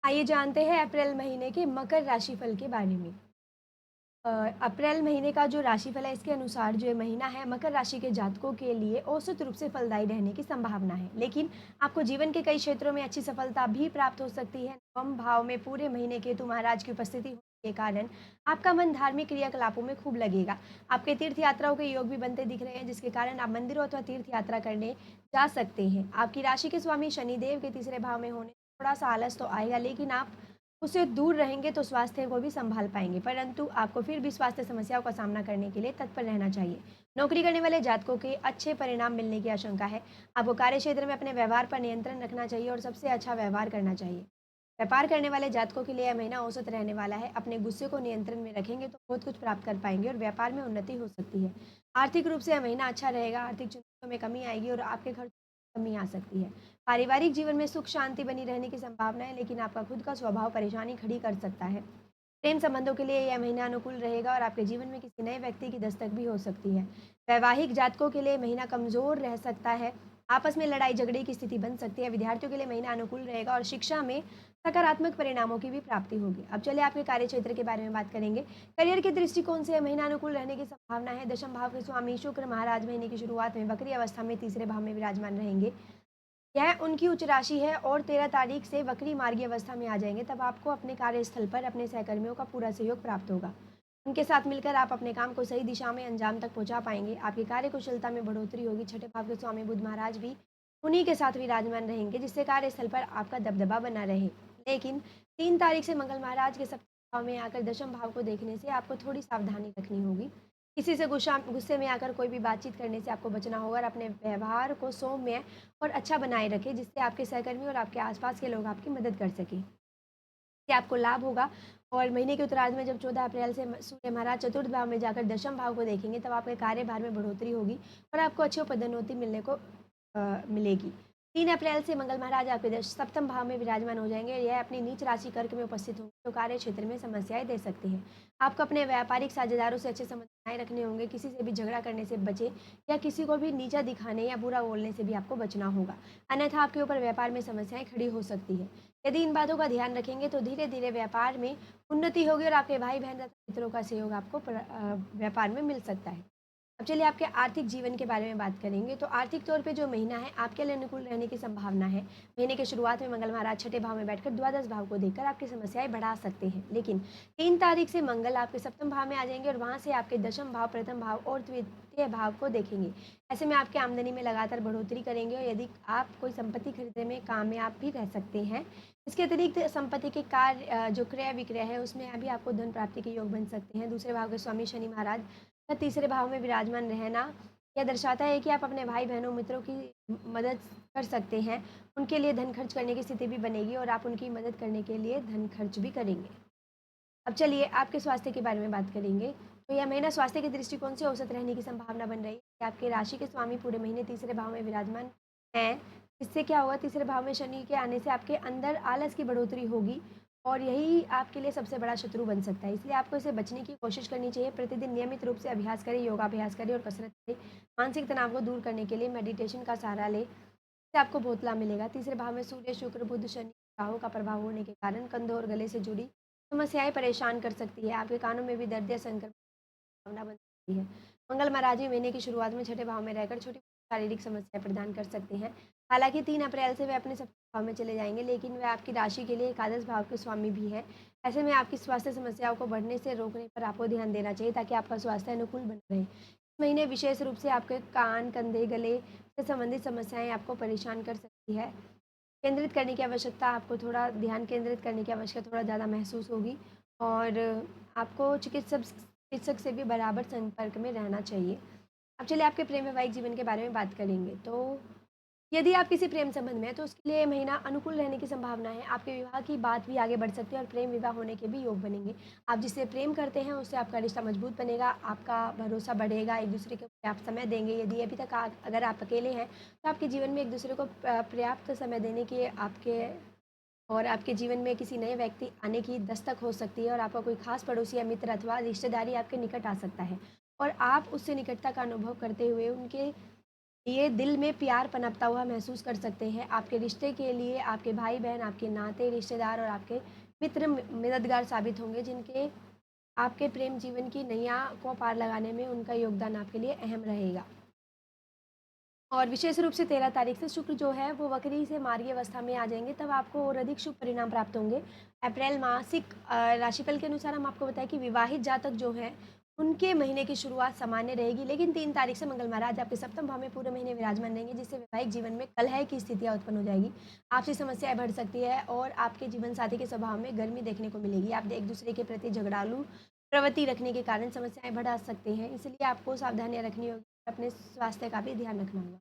आइए जानते हैं अप्रैल महीने के मकर राशिफल के बारे में। अ, अप्रैल महीने का जो राशिफल है इसके अनुसार जो ये महीना है मकर राशि के जातकों के लिए औसत रूप से फलदायी रहने की संभावना है। लेकिन आपको जीवन के कई क्षेत्रों में अच्छी सफलता भी प्राप्त हो सकती है। नवम भाव में पूरे महीने केतु महाराज की उपस्थिति होने के कारण आपका मन धार्मिक क्रियाकलापों में खूब लगेगा। आपके तीर्थ यात्राओं के योग भी बनते दिख रहे हैं, जिसके कारण आप मंदिरों अथवा तीर्थ यात्रा करने जा सकते हैं। आपकी राशि के स्वामी शनिदेव के तीसरे भाव में होने थोड़ा सा आलस तो आएगा, लेकिन आप उससे दूर रहेंगे तो स्वास्थ्य को भी संभाल पाएंगे, परंतु आपको फिर भी स्वास्थ्य समस्याओं का सामना करने के लिए तत्पर रहना चाहिए। नौकरी करने वाले जातकों के अच्छे परिणाम मिलने की आशंका है। आपको कार्य क्षेत्र में अपने व्यवहार पर नियंत्रण रखना चाहिए और सबसे अच्छा व्यवहार करना चाहिए। व्यापार करने वाले जातकों के लिए यह महीना औसत रहने वाला है। अपने गुस्से को नियंत्रण में रखेंगे तो बहुत कुछ प्राप्त कर पाएंगे और व्यापार में उन्नति हो सकती है। आर्थिक रूप से यह महीना अच्छा रहेगा। आर्थिक चिंताओं में कमी आएगी और आपके खर्च में कमी आ सकती है। पारिवारिक जीवन में सुख शांति बनी रहने की संभावना है, लेकिन आपका खुद का स्वभाव परेशानी खड़ी कर सकता है। प्रेम संबंधों के लिए यह महीना अनुकूल रहेगा और आपके जीवन में किसी नए व्यक्ति की दस्तक भी हो सकती है। वैवाहिक जातकों के लिए महीना कमजोर रह सकता है। आपस में लड़ाई झगड़े की स्थिति बन सकती है। विद्यार्थियों के लिए महीना अनुकूल रहेगा और शिक्षा में सकारात्मक परिणामों की भी प्राप्ति होगी। अब चलिए आपके कार्य क्षेत्र के बारे में बात करेंगे। करियर के दृष्टिकोण से यह महीना अनुकूल रहने की संभावना है। दशम भाव के स्वामी शुक्र महाराज महीने की शुरुआत में वक्री अवस्था में तीसरे भाव में विराजमान रहेंगे। यह उनकी उच्च राशि है और 13 तारीख से वक्री मार्गी अवस्था में आ जाएँगे, तब आपको अपने कार्यस्थल पर अपने सहकर्मियों का पूरा सहयोग प्राप्त होगा। उनके साथ मिलकर आप अपने काम को सही दिशा में अंजाम तक पहुँचा पाएँगे। आपकी कार्यकुशलता में बढ़ोतरी होगी। छठे भाव के स्वामी बुध महाराज भी उन्हीं के साथ विराजमान रहेंगे, जिससे कार्यस्थल पर आपका दबदबा बना रहे। लेकिन 3 तारीख से मंगल महाराज के सप्तम भाव में आकर दशम भाव को देखने से आपको थोड़ी सावधानी रखनी होगी। किसी से गुस्से में आकर कोई भी बातचीत करने से आपको बचना होगा और अपने व्यवहार को सौम्य और अच्छा बनाए रखें, जिससे आपके सहकर्मी और आपके आसपास के लोग आपकी मदद कर सकें। इससे आपको लाभ होगा। और महीने के उत्तरार्ध में जब 14 अप्रैल से सूर्य महाराज चतुर्थ भाव में जाकर दशम भाव को देखेंगे, तब आपके कार्यभार में बढ़ोतरी होगी और आपको अच्छी पदोन्नति मिलने को मिलेगी। 3 अप्रैल से मंगल महाराज आपके सप्तम भाव में विराजमान हो जाएंगे और यह अपनी नीच राशि कर्क में उपस्थित होंगे, तो कार्य क्षेत्र में समस्याएं दे सकते हैं। आपको अपने व्यापारिक साझेदारों से अच्छे संबंध बनाए रखने होंगे। किसी से भी झगड़ा करने से बचे या किसी को भी नीचा दिखाने या बुरा बोलने से भी आपको बचना होगा, अन्यथा आपके ऊपर व्यापार में समस्याएं खड़ी हो सकती है। यदि इन बातों का ध्यान रखेंगे तो धीरे धीरे व्यापार में उन्नति होगी और आपके भाई बहन तथा मित्रों का सहयोग आपको व्यापार में मिल सकता है। अब चलिए आपके आर्थिक जीवन के बारे में बात करेंगे। तो आर्थिक तौर पे जो महीना है आपके लिए अनुकूल रहने की संभावना है। महीने के शुरुआत में मंगल महाराज छठे भाव में बैठकर द्वादश भाव को देखकर आपकी समस्याएं बढ़ा सकते हैं, लेकिन 3 तारीख से मंगल आपके सप्तम भाव में आ जाएंगे और वहां से आपके दशम भाव, प्रथम भाव और तृतीय भाव को देखेंगे। ऐसे में आपकी आमदनी में लगातार बढ़ोतरी करेंगे और यदि आप कोई संपत्ति खरीदने में कामयाब भी रह सकते हैं। इसके अतिरिक्त संपत्ति के कार्य जो क्रय विक्रय है उसमें अभी आपको धन प्राप्ति के योग बन सकते हैं। दूसरे भाव के स्वामी शनि महाराज का तीसरे भाव में विराजमान रहना यह दर्शाता है कि आप अपने भाई बहनों मित्रों की मदद कर सकते हैं। उनके लिए धन खर्च करने की स्थिति भी बनेगी और आप उनकी मदद करने के लिए धन खर्च भी करेंगे। अब चलिए आपके स्वास्थ्य के बारे में बात करेंगे। तो यह महीना स्वास्थ्य के दृष्टिकोण से औसत रहने की संभावना बन रही है कि आपके राशि के स्वामी पूरे महीने तीसरे भाव में विराजमान हैं। इससे क्या होगा, तीसरे भाव में शनि के आने से आपके अंदर आलस की बढ़ोतरी होगी और यही आपके लिए सबसे बड़ा शत्रु बन सकता है। इसलिए आपको इसे बचने की कोशिश करनी चाहिए। प्रतिदिन नियमित रूप से अभ्यास करें, योगाभ्यास करें और कसरत करें। मानसिक तनाव को दूर करने के लिए मेडिटेशन का सहारा लें, इससे आपको बहुत लाभ मिलेगा। तीसरे भाव में सूर्य, शुक्र, बुध, शनि, राहु का प्रभाव होने के कारण कंधों और गले से जुड़ी समस्याएं परेशान कर सकती है। आपके कानों में भी दर्द या संक्रमण की संभावना बन सकती है। मंगल महाराज भी महीने की शुरुआत में छठे भाव में रहकर छोटी शारीरिक समस्याएं प्रदान कर सकते हैं। हालांकि 3 अप्रैल से वे अपने सप्तम भाव में चले जाएंगे, लेकिन वे आपकी राशि के लिए एकादश भाव के स्वामी भी हैं। ऐसे में आपकी स्वास्थ्य समस्याओं को बढ़ने से रोकने पर आपको ध्यान देना चाहिए, ताकि आपका स्वास्थ्य अनुकूल बना रहे। इस महीने विशेष रूप से आपके कान, कंधे, गले से संबंधित समस्याएं आपको परेशान कर सकती है। केंद्रित करने की आवश्यकता, आपको थोड़ा ध्यान केंद्रित करने की आवश्यकता थोड़ा ज़्यादा महसूस होगी और आपको चिकित्सक से भी बराबर संपर्क में रहना चाहिए। अब चलिए आपके प्रेम वैवाहिक जीवन के बारे में बात करेंगे। तो यदि आप किसी प्रेम संबंध में हैं, तो उसके लिए ये महीना अनुकूल रहने की संभावना है। आपके विवाह की बात भी आगे बढ़ सकती है और प्रेम विवाह होने के भी योग बनेंगे। आप जिससे प्रेम करते हैं, उससे आपका रिश्ता मजबूत बनेगा, आपका भरोसा बढ़ेगा, एक-दूसरे को पर्याप्त समय देंगे। यदि अभी तक अगर आप अकेले हैं, तो आपके जीवन में एक-दूसरे को पर्याप्त समय देने की आपके जीवन में किसी नए व्यक्ति आने की दस्तक हो सकती है और आपका कोई खास पड़ोसी या मित्र अथवा रिश्तेदारी आपके निकट आ सकता है और आप उससे निकटता का अनुभव करते हुए उनके ये दिल में प्यार पनपता हुआ महसूस कर सकते हैं। आपके रिश्ते के लिए आपके भाई-बहन, आपके नाते रिश्तेदार और आपके मित्र मददगार साबित होंगे, जिनके आपके प्रेम जीवन की नैया को पार लगाने में उनका योगदान आपके लिए अहम रहेगा। और विशेष रूप से 13 तारीख से शुक्र जो है वो वक्री से मार्गी अवस्था में आ जाएँगे, तब आपको और अधिक शुभ परिणाम प्राप्त होंगे। अप्रैल मासिक राशिफल के अनुसार हम आपको बताएँ कि विवाहित जातक जो हैं, उनके महीने की शुरुआत सामान्य रहेगी, लेकिन 3 तारीख से मंगल महाराज आपके सप्तम भाव में पूरे महीने विराजमान रहेंगे, जिससे वैवाहिक जीवन में कलह की स्थितियाँ उत्पन्न हो जाएगी। आपसी समस्याएँ बढ़ सकती है और आपके जीवन साथी के स्वभाव में गर्मी देखने को मिलेगी। आप एक-दूसरे के प्रति झगड़ालू प्रवृत्ति रखने के कारण समस्याएँ बढ़ा सकते हैं, इसलिए आपको सावधानियाँ रखनी होगी, अपने स्वास्थ्य का भी ध्यान रखना होगा।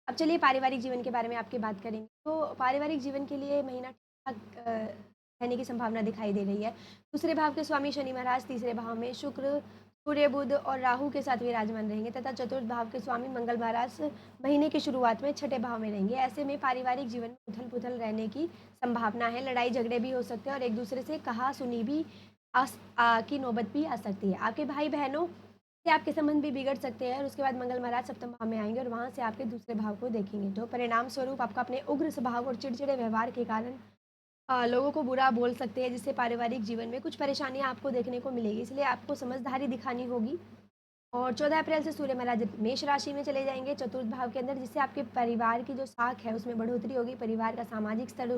अब चलिए पारिवारिक जीवन के बारे में आपकी बात करेंगे। तो पारिवारिक जीवन के लिए महीना ठीक-ठाक रहने की संभावना दिखाई दे रही है। दूसरे भाव के स्वामी शनि महाराज तीसरे भाव में, शुक्र, सूर्य, बुध और राहु के साथ विराजमान रहेंगे तथा चतुर्थ भाव के स्वामी मंगल महाराज महीने की शुरुआत में छठे भाव में रहेंगे। ऐसे में पारिवारिक जीवन में उथल-पुथल रहने की संभावना है, लड़ाई-झगड़े भी हो सकते हैं और एक-दूसरे से कहा-सुनी भी की नौबत भी आ सकती है। आपके भाई-बहनों से आपके संबंध भी बिगड़ सकते हैं और उसके बाद मंगल महाराज सप्तम भाव में आएँगे और वहाँ से आपके दूसरे भाव को देखेंगे। तो परिणाम स्वरूप आपका अपने उग्र स्वभाव और चिड़चिड़े व्यवहार के कारण लोगों को बुरा बोल सकते हैं, जिससे पारिवारिक जीवन में कुछ परेशानियाँ आपको देखने को मिलेगी। इसलिए आपको समझदारी दिखानी होगी। और 14 अप्रैल से सूर्य महाराज मेष राशि में चले जाएँगे चतुर्थ भाव के अंदर, जिससे आपके परिवार की जो साख है उसमें बढ़ोतरी होगी, परिवार का सामाजिक स्तर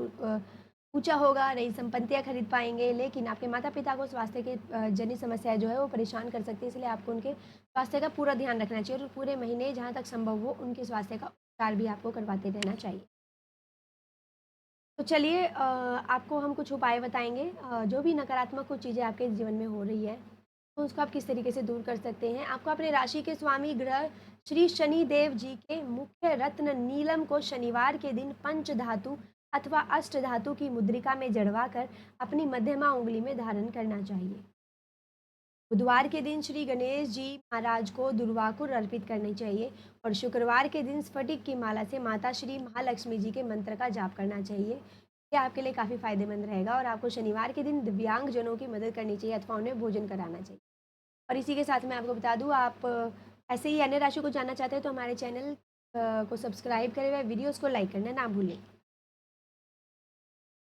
ऊँचा होगा, नई संपत्तियाँ खरीद पाएँगे, लेकिन आपके माता-पिता को स्वास्थ्य के जनित समस्याएँ जो है वो परेशान कर सकती है, इसलिए आपको उनके स्वास्थ्य का पूरा ध्यान रखना चाहिए और पूरे महीने जहाँ तक संभव हो उनके स्वास्थ्य का उपचार भी आपको करवाते रहना चाहिए। तो चलिए आपको हम कुछ उपाय बताएँगे जो भी नकारात्मक कुछ चीज़ें आपके जीवन में हो रही है, तो उसको आप किस तरीके से दूर कर सकते हैं। आपको अपने राशि के स्वामी ग्रह श्री शनि देव जी के मुख्य रत्न नीलम को शनिवार के दिन पंच धातु अथवा अष्ट धातु की मुद्रिका में जड़वा कर अपनी मध्यमा उँगली में धारण करना चाहिए। बुधवार के दिन श्री गणेश जी महाराज को दुर्वाकुर अर्पित करनी चाहिए और शुक्रवार के दिन स्फटिक की माला से माता श्री महालक्ष्मी जी के मंत्र का जाप करना चाहिए। ये आपके लिए काफ़ी फायदेमंद रहेगा और आपको शनिवार के दिन दिव्यांग जनों की मदद करनी चाहिए अथवा उन्हें भोजन कराना चाहिए। और इसी के साथ मैं आपको बता दूँ, आप ऐसे ही अन्य राशि को जानना चाहते हैं तो हमारे चैनल को सब्सक्राइब करें व वीडियोज़ को लाइक करना ना भूलें।